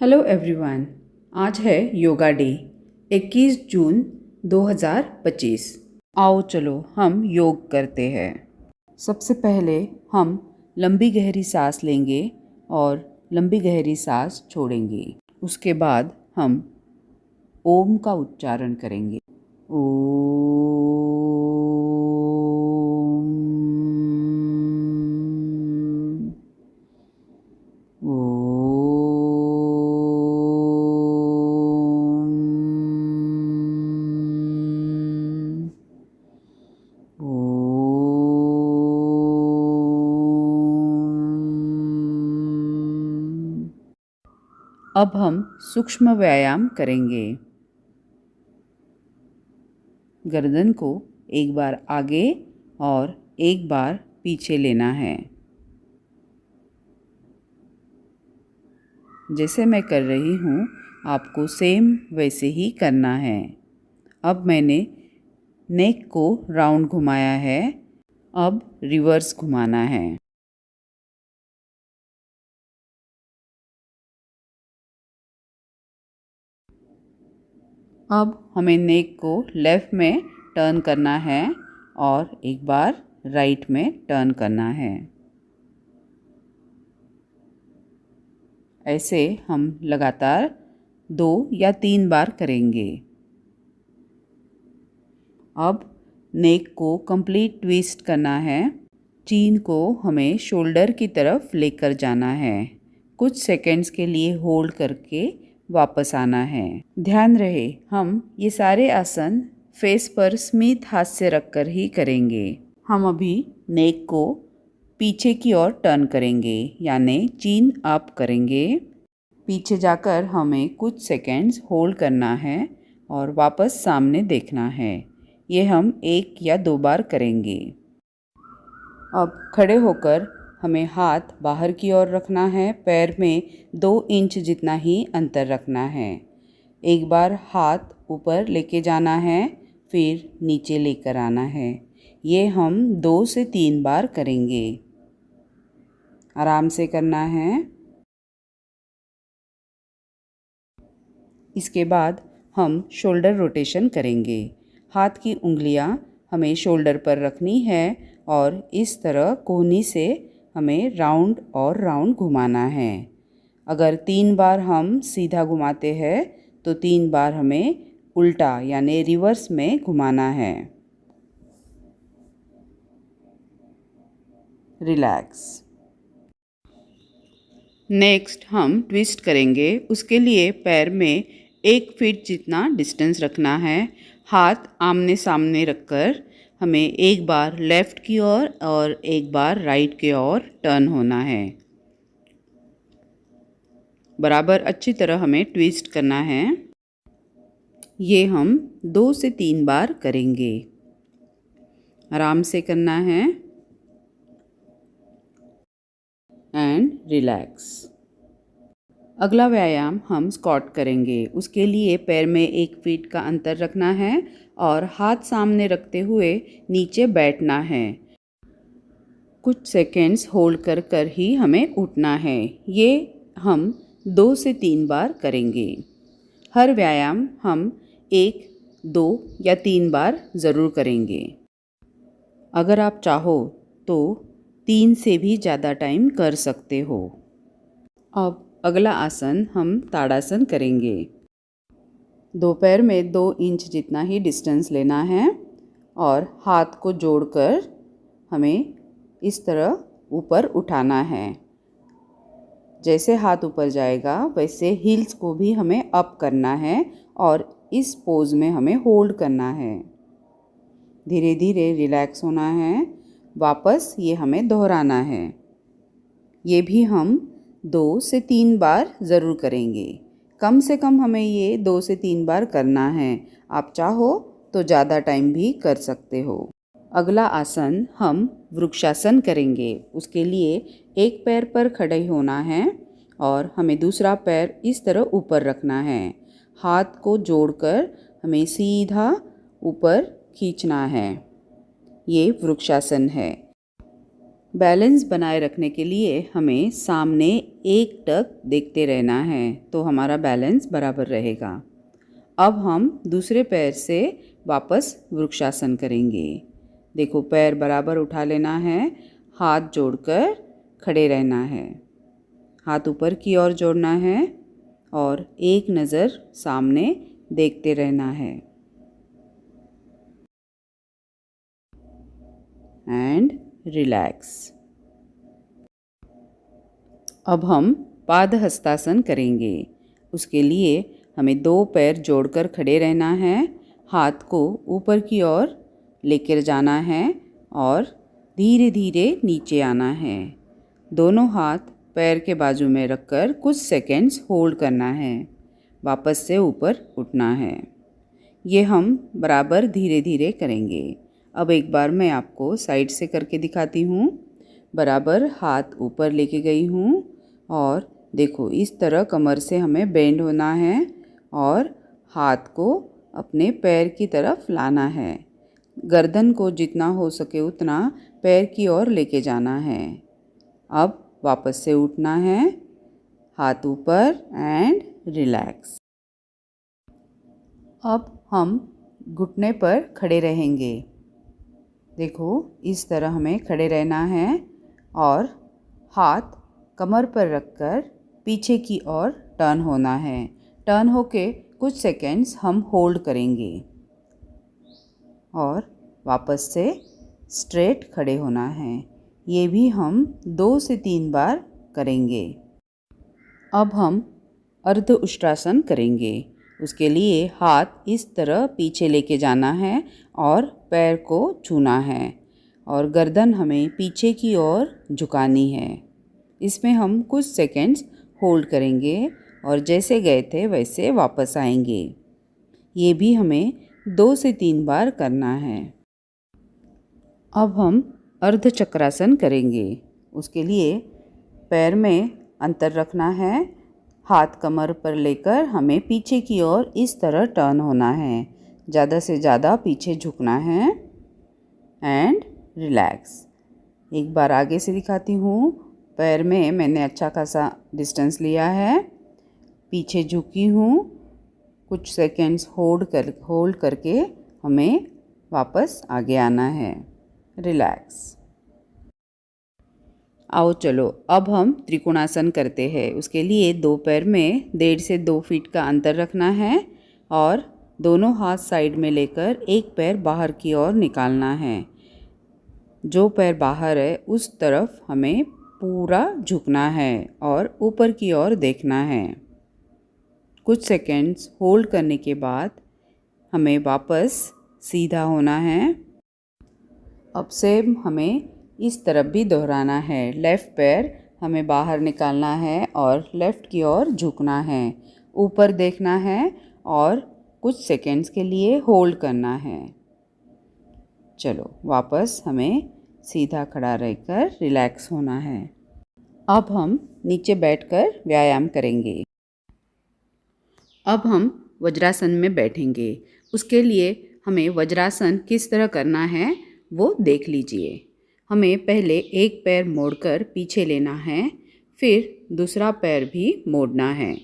Hello everyone. आज है yoga day 21 जून 2025। आओ चलो हम योग करते हैं। सबसे पहले हम लंबी गहरी सांस लेंगे और लंबी गहरी सांस छोड़ेंगे। उसके बाद हम ओम का उच्चारण करेंगे। अब हम सूक्ष्म व्यायाम करेंगे। गर्दन को एक बार आगे और एक बार पीछे लेना है। जैसे मैं कर रही हूँ आपको सेम वैसे ही करना है। अब मैंने नेक को राउंड घुमाया है, अब रिवर्स घुमाना है। अब हमें नेक को लेफ़्ट में टर्न करना है और एक बार राइट में टर्न करना है। ऐसे हम लगातार 2 या 3 बार करेंगे। अब नेक को कंप्लीट ट्विस्ट करना है। चीन को हमें शोल्डर की तरफ लेकर जाना है। कुछ सेकंड्स के लिए होल्ड करके वापस आना है। ध्यान रहे हम ये सारे आसन फेस पर स्मित हाथ से रखकर ही करेंगे। हम अभी नेक को पीछे की ओर टर्न करेंगे, यानी चीन अप करेंगे। पीछे जाकर हमें कुछ सेकंड्स होल्ड करना है और वापस सामने देखना है। ये हम 1 या 2 बार करेंगे। अब खड़े होकर हमें हाथ बाहर की ओर रखना है। पैर में 2 इंच जितना ही अंतर रखना है। एक बार हाथ ऊपर लेके जाना है, फिर नीचे लेकर आना है। ये हम 2 से 3 बार करेंगे। आराम से करना है। इसके बाद हम शोल्डर रोटेशन करेंगे। हाथ की उंगलियां हमें शोल्डर पर रखनी है और इस तरह कोहनी से हमें राउंड और राउंड घुमाना है। अगर 3 बार हम सीधा घुमाते हैं तो 3 बार हमें उल्टा यानी रिवर्स में घुमाना है। रिलैक्स। नेक्स्ट हम ट्विस्ट करेंगे। उसके लिए पैर में 1 फीट जितना डिस्टेंस रखना है। हाथ आमने सामने रखकर हमें एक बार लेफ़्ट की ओर और एक बार राइट की ओर टर्न होना है। बराबर अच्छी तरह हमें ट्विस्ट करना है। ये हम 2 से 3 बार करेंगे। आराम से करना है एंड रिलैक्स। अगला व्यायाम हम स्क्वाट करेंगे। उसके लिए पैर में 1 फीट का अंतर रखना है और हाथ सामने रखते हुए नीचे बैठना है। कुछ सेकंड्स होल्ड कर कर ही हमें उठना है। ये हम 2 से 3 बार करेंगे। हर व्यायाम हम 1, 2 या 3 बार ज़रूर करेंगे। अगर आप चाहो तो 3 से भी ज़्यादा टाइम कर सकते हो। अब अगला आसन हम ताड़ासन करेंगे। 2 पैर में 2 इंच जितना ही डिस्टेंस लेना है और हाथ को जोड़कर हमें इस तरह ऊपर उठाना है। जैसे हाथ ऊपर जाएगा वैसे हील्स को भी हमें अप करना है और इस पोज में हमें होल्ड करना है। धीरे धीरे रिलैक्स होना है। वापस ये हमें दोहराना है। ये भी हम 2 से 3 बार ज़रूर करेंगे। कम से कम हमें ये 2 से 3 बार करना है। आप चाहो तो ज़्यादा टाइम भी कर सकते हो। अगला आसन हम वृक्षासन करेंगे। उसके लिए एक पैर पर खड़े होना है और हमें दूसरा पैर इस तरह ऊपर रखना है। हाथ को जोड़कर हमें सीधा ऊपर खींचना है। ये वृक्षासन है। बैलेंस बनाए रखने के लिए हमें सामने एकटक देखते रहना है, तो हमारा बैलेंस बराबर रहेगा। अब हम दूसरे पैर से वापस वृक्षासन करेंगे। देखो, पैर बराबर उठा लेना है, हाथ जोड़कर खड़े रहना है, हाथ ऊपर की ओर जोड़ना है और एक नज़र सामने देखते रहना है। And relax. अब हम पादहस्तासन करेंगे। उसके लिए हमें 2 पैर जोड़कर खड़े रहना है, हाथ को ऊपर की ओर लेकर जाना है और धीरे धीरे नीचे आना है। दोनों हाथ पैर के बाजू में रखकर कुछ सेकंड्स होल्ड करना है, वापस से ऊपर उठना है। ये हम बराबर धीरे धीरे करेंगे। अब एक बार मैं आपको साइड से करके दिखाती हूँ। बराबर हाथ ऊपर लेके गई हूँ और देखो, इस तरह कमर से हमें बेंड होना है और हाथ को अपने पैर की तरफ लाना है। गर्दन को जितना हो सके उतना पैर की ओर लेके जाना है। अब वापस से उठना है, हाथ ऊपर एंड रिलैक्स। अब हम घुटने पर खड़े रहेंगे। देखो, इस तरह हमें खड़े रहना है और हाथ कमर पर रखकर पीछे की ओर टर्न होना है। टर्न होके कुछ सेकंड्स हम होल्ड करेंगे और वापस से स्ट्रेट खड़े होना है। ये भी हम 2 से 3 बार करेंगे। अब हम अर्ध उष्ट्रासन करेंगे। उसके लिए हाथ इस तरह पीछे लेके जाना है और पैर को छूना है और गर्दन हमें पीछे की ओर झुकानी है। इसमें हम कुछ सेकंड्स होल्ड करेंगे और जैसे गए थे वैसे वापस आएंगे। ये भी हमें 2 से 3 बार करना है। अब हम अर्ध चक्रासन करेंगे। उसके लिए पैर में अंतर रखना है, हाथ कमर पर लेकर हमें पीछे की ओर इस तरह टर्न होना है, ज़्यादा से ज़्यादा पीछे झुकना है एंड रिलैक्स। एक बार आगे से दिखाती हूँ। पैर में मैंने अच्छा खासा डिस्टेंस लिया है, पीछे झुकी हूँ, कुछ सेकंड्स होल्ड करके हमें वापस आगे आना है, रिलैक्स। आओ चलो, अब हम त्रिकोणासन करते हैं। उसके लिए 2 पैर में 1.5 से 2 फीट का अंतर रखना है और दोनों हाथ साइड में लेकर एक पैर बाहर की ओर निकालना है। जो पैर बाहर है उस तरफ हमें पूरा झुकना है और ऊपर की ओर देखना है। कुछ सेकंड्स होल्ड करने के बाद हमें वापस सीधा होना है। अब से हमें इस तरफ भी दोहराना है। लेफ़्ट पैर हमें बाहर निकालना है और लेफ़्ट की ओर झुकना है, ऊपर देखना है और कुछ सेकंड्स के लिए होल्ड करना है। चलो, वापस हमें सीधा खड़ा रहकर रिलैक्स होना है। अब हम नीचे बैठकर व्यायाम करेंगे। अब हम वज्रासन में बैठेंगे। उसके लिए हमें वज्रासन किस तरह करना है वो देख लीजिए। हमें पहले एक पैर मोड़कर पीछे लेना है, फिर दूसरा पैर भी मोड़ना है।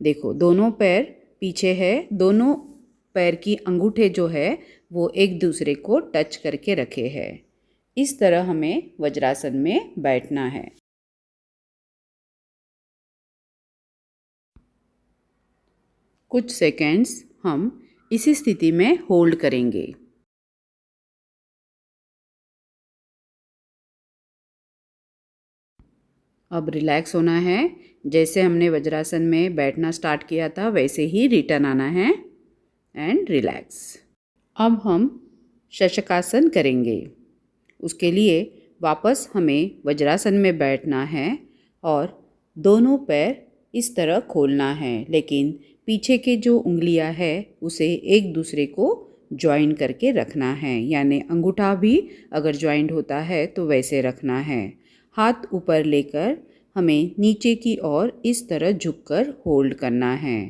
देखो, दोनों पैर पीछे है, दोनों पैर की अंगूठे जो है वो एक दूसरे को टच करके रखे हैं। इस तरह हमें वज्रासन में बैठना है। कुछ सेकंड्स हम इसी स्थिति में होल्ड करेंगे। अब रिलैक्स होना है। जैसे हमने वज्रासन में बैठना स्टार्ट किया था वैसे ही रिटर्न आना है एंड रिलैक्स। अब हम शशकासन करेंगे। उसके लिए वापस हमें वज्रासन में बैठना है और दोनों पैर इस तरह खोलना है, लेकिन पीछे के जो उंगलियां है उसे एक दूसरे को ज्वाइन करके रखना है, यानी अंगूठा भी अगर ज्वाइंट होता है तो वैसे रखना है। हाथ ऊपर लेकर हमें नीचे की ओर इस तरह झुककर होल्ड करना है।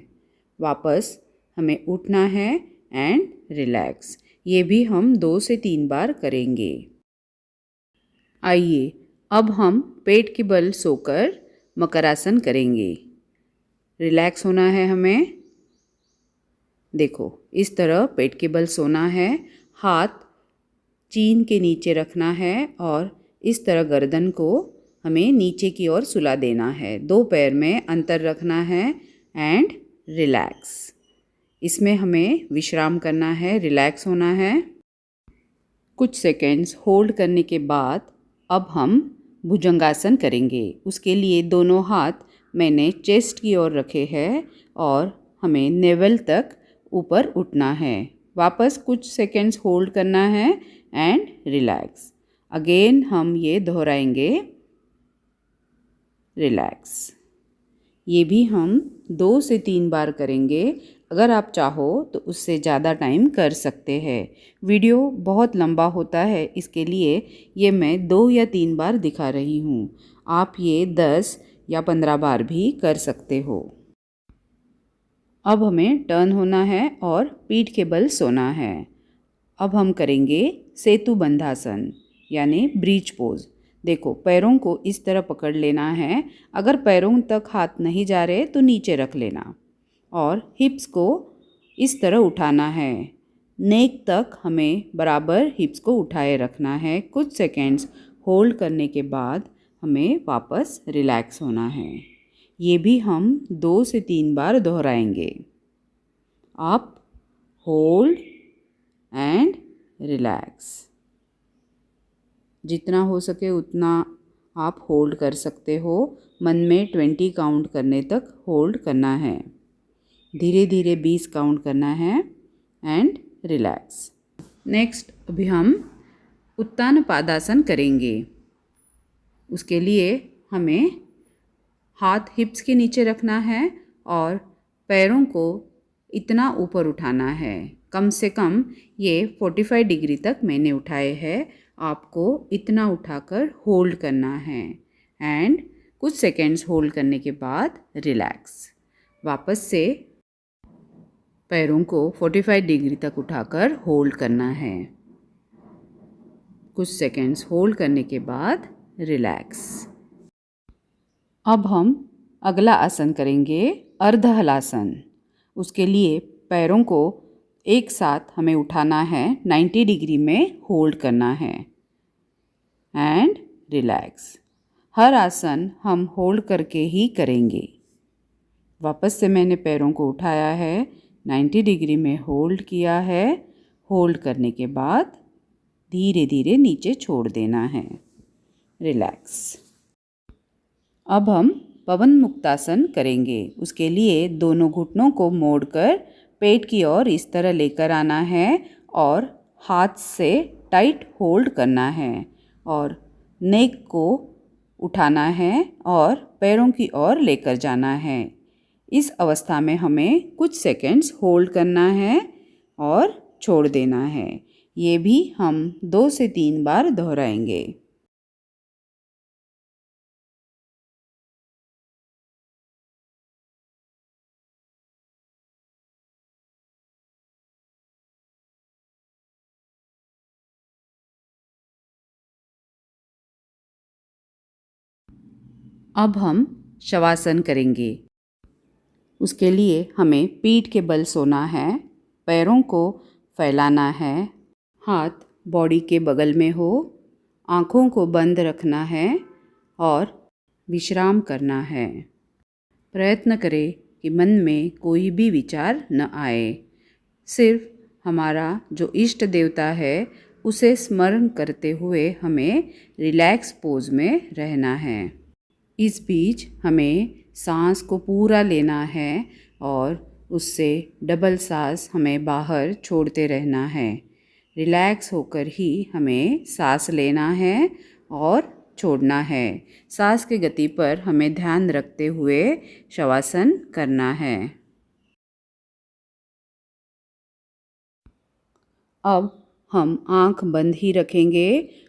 वापस हमें उठना है एंड रिलैक्स। ये भी हम 2 से 3 बार करेंगे। आइए अब हम पेट के बल सोकर मकरासन करेंगे। रिलैक्स होना है हमें। देखो, इस तरह पेट के बल सोना है, हाथ चीन के नीचे रखना है और इस तरह गर्दन को हमें नीचे की ओर सुला देना है। 2 पैर में अंतर रखना है एंड रिलैक्स। इसमें हमें विश्राम करना है, रिलैक्स होना है। कुछ सेकेंड्स होल्ड करने के बाद अब हम भुजंगासन करेंगे। उसके लिए दोनों हाथ मैंने चेस्ट की ओर रखे हैं और हमें नेवल तक ऊपर उठना है। वापस कुछ सेकेंड्स होल्ड करना है एंड रिलैक्स। अगेन हम ये दोहराएंगे, रिलैक्स। ये भी हम 2 से 3 बार करेंगे। अगर आप चाहो तो उससे ज़्यादा टाइम कर सकते हैं। वीडियो बहुत लंबा होता है, इसके लिए ये मैं 2 या 3 बार दिखा रही हूँ। आप ये 10 या 15 बार भी कर सकते हो। अब हमें टर्न होना है और पीठ के बल सोना है। अब हम करेंगे सेतु बंधासन यानी ब्रिज पोज। देखो, पैरों को इस तरह पकड़ लेना है। अगर पैरों तक हाथ नहीं जा रहे तो नीचे रख लेना और हिप्स को इस तरह उठाना है। नेक तक हमें बराबर हिप्स को उठाए रखना है। कुछ सेकेंड्स होल्ड करने के बाद हमें वापस रिलैक्स होना है। ये भी हम 2 से 3 बार दोहराएंगे। Up, hold and relax. जितना हो सके उतना आप होल्ड कर सकते हो। मन में 20 काउंट करने तक होल्ड करना है। धीरे धीरे 20 काउंट करना है एंड रिलैक्स। नेक्स्ट अभी हम उत्तान पादासन करेंगे। उसके लिए हमें हाथ हिप्स के नीचे रखना है और पैरों को इतना ऊपर उठाना है। कम से कम ये 45 डिग्री तक मैंने उठाए हैं। आपको इतना उठाकर होल्ड करना है एंड कुछ सेकेंड्स होल्ड करने के बाद रिलैक्स। वापस से पैरों को 45 डिग्री तक उठाकर होल्ड करना है। कुछ सेकेंड्स होल्ड करने के बाद रिलैक्स। अब हम अगला आसन करेंगे, अर्ध हलासन। उसके लिए पैरों को एक साथ हमें उठाना है, 90 डिग्री में होल्ड करना है एंड रिलैक्स। हर आसन हम होल्ड करके ही करेंगे। वापस से मैंने पैरों को उठाया है, 90 डिग्री में होल्ड किया है। होल्ड करने के बाद धीरे धीरे नीचे छोड़ देना है, रिलैक्स। अब हम पवन मुक्तासन करेंगे। उसके लिए दोनों घुटनों को मोड़कर पेट की ओर इस तरह लेकर आना है और हाथ से टाइट होल्ड करना है और नेक को उठाना है और पैरों की ओर लेकर जाना है। इस अवस्था में हमें कुछ सेकेंड्स होल्ड करना है और छोड़ देना है। ये भी हम 2 से 3 बार दोहराएंगे। अब हम शवासन करेंगे। उसके लिए हमें पीठ के बल सोना है, पैरों को फैलाना है, हाथ बॉडी के बगल में हो, आँखों को बंद रखना है और विश्राम करना है। प्रयत्न करें कि मन में कोई भी विचार न आए। सिर्फ हमारा जो इष्ट देवता है उसे स्मरण करते हुए हमें रिलैक्स पोज में रहना है। इस बीच हमें सांस को पूरा लेना है और उससे डबल सांस हमें बाहर छोड़ते रहना है। रिलैक्स होकर ही हमें सांस लेना है और छोड़ना है। सांस की गति पर हमें ध्यान रखते हुए शवासन करना है। अब हम आँख बंद ही रखेंगे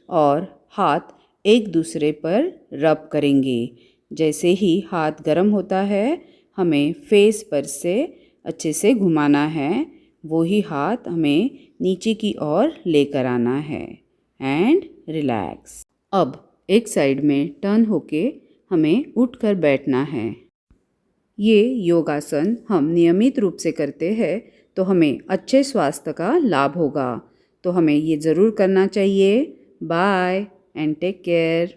और हाथ एक दूसरे पर रब करेंगे। जैसे ही हाथ गर्म होता है हमें फेस पर से अच्छे से घुमाना है। वो ही हाथ हमें नीचे की ओर लेकर आना है एंड रिलैक्स। अब एक साइड में टर्न होके हमें उठकर बैठना है। ये योगासन हम नियमित रूप से करते हैं तो हमें अच्छे स्वास्थ्य का लाभ होगा। तो हमें ये ज़रूर करना चाहिए। Bye and take care.